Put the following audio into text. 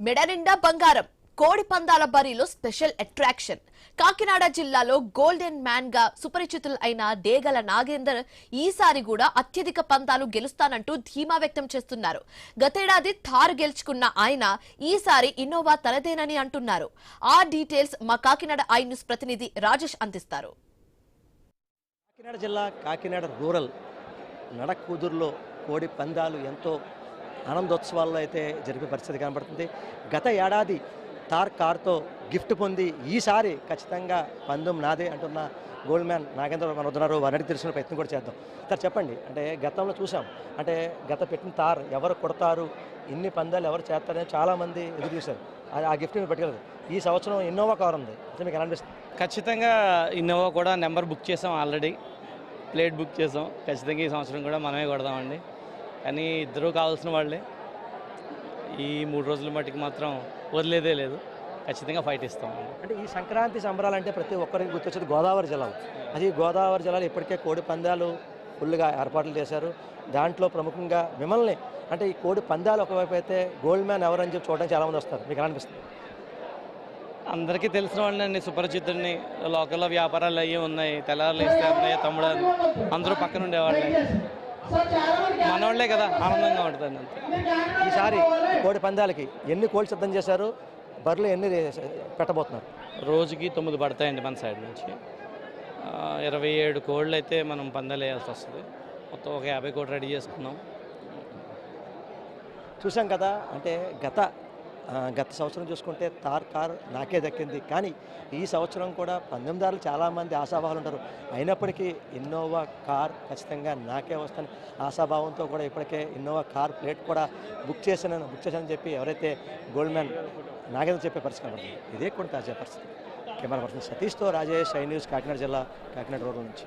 మెడ నిండా బంగారం కోడి పందాల బరిలో స్పెషల్ అట్రాక్షన్. కాకినాడ జిల్లాలో గోల్డెన్ మ్యాన్ గా సుపరిచితులు అయిన డేగల నాగేందర్ ఈసారి కూడా అత్యధిక పందాలు గెలుస్తానంటూ ధీమా వ్యక్తం చేస్తున్నారు. గతేడాది థార్ గెలుచుకున్న ఆయన ఈసారి ఇన్నోవా తనదేనని అంటున్నారు. ఆ డీటెయిల్స్ మా కాకినాడ ఐ న్యూస్ ప్రతినిధి రాజేష్ అందిస్తారు. కాకినాడ జిల్లా కాకినాడ రూరల్ నడకూదురులో కోడి పందాలు ఎంతో ఆనందోత్సవాల్లో అయితే జరిపే పరిస్థితి కనబడుతుంది. గత ఏడాది థార్ కార్తో గిఫ్ట్ పొంది ఈసారి ఖచ్చితంగా పందెం నాదే అంటున్న గోల్డ్ మ్యాన్ నాగేంద్ర మన వద్దన్నారు. వారిని తెలుసుకునే ప్రయత్నం కూడా చేద్దాం. సార్ చెప్పండి, అంటే గతంలో చూసాం, అంటే గత పెట్టిన థార్ ఎవరు కొడతారు, ఇన్ని పందాలు ఎవరు చేస్తారని చాలామంది ఎదురు చూశారు. ఆ గిఫ్ట్ మీరు పట్టుకెళ్ళదు. ఈ సంవత్సరం ఇన్నోవా కార్ ఉంది, అయితే మీకు అనిపిస్తుంది? ఖచ్చితంగా ఇన్నోవా కూడా నెంబర్ బుక్ చేసాం, ఆల్రెడీ ప్లేట్ బుక్ చేసాం. ఖచ్చితంగా ఈ సంవత్సరం కూడా మనమే కొడదామండి. కానీ ఇద్దరూ కావాల్సిన వాళ్ళే. ఈ 3 రోజుల మట్టికి మాత్రం వదిలేదే లేదు, ఖచ్చితంగా ఫైట్ ఇస్తాం. అంటే ఈ సంక్రాంతి సంబరాలంటే ప్రతి ఒక్కరికి గుర్తొచ్చేది గోదావరి జిల్లాలో. అది గోదావరి జిల్లాలో ఇప్పటికే కోడి పందాలు ఫుల్గా ఏర్పాట్లు చేశారు. దాంట్లో ప్రముఖంగా మిమ్మల్ని, అంటే ఈ కోడి పందాలు ఒకవైపు అయితే గోల్డ్ మ్యాన్ ఎవరని చెప్పి చూడడానికి చాలామంది వస్తారు, మీకు ఎలా అనిపిస్తుంది? అందరికీ తెలిసిన వాళ్ళని, సుపరిచితుడిని. లోకల్లో వ్యాపారాలు అయ్యి ఉన్నాయి, తెల్లారులు వేస్తే అన్నయ్య తమ్ముడు అందరూ పక్కన ఉండేవాళ్ళే. మనవాళ్లే కదా, ఆనందంగా ఉంటుంది అంతే. ఈసారి కోడి పందాలకి ఎన్ని కోళ్ళు సిద్ధం చేశారు, బర్రెలు ఎన్ని పెట్టబోతున్నారు? రోజుకి 9 పడతాయండి మన సైడ్ నుంచి. 27 కోళ్ళు అయితే మనం పందాలు వేయాల్సి వస్తుంది. మొత్తం ఒక 50 కోట్లు రెడీ చేసుకున్నాం. చూసాం కదా, అంటే గత సంవత్సరం చూసుకుంటే థార్ కార్ నాకే దక్కింది. కానీ ఈ సంవత్సరం కూడా పందెందారులు చాలామంది ఆశాభావాలు ఉంటారు. అయినప్పటికీ ఇన్నోవా కార్ ఖచ్చితంగా నాకే వస్తాను ఆశాభావంతో కూడా ఇప్పటికే ఇన్నోవా కార్ ప్లేట్ కూడా బుక్ చేశానని చెప్పి ఎవరైతే గోల్డ్ మ్యాన్ నాగేంద్ర చెప్పే పరిస్థితి కనబడుతుంది. ఇదే కూడా తాజా పరిస్థితి. కెమెరా పర్సన్ సతీష్తో రాజేష్, ఐ న్యూస్, కాకినాడ జిల్లా, కాకినాడ రోడ్ నుంచి.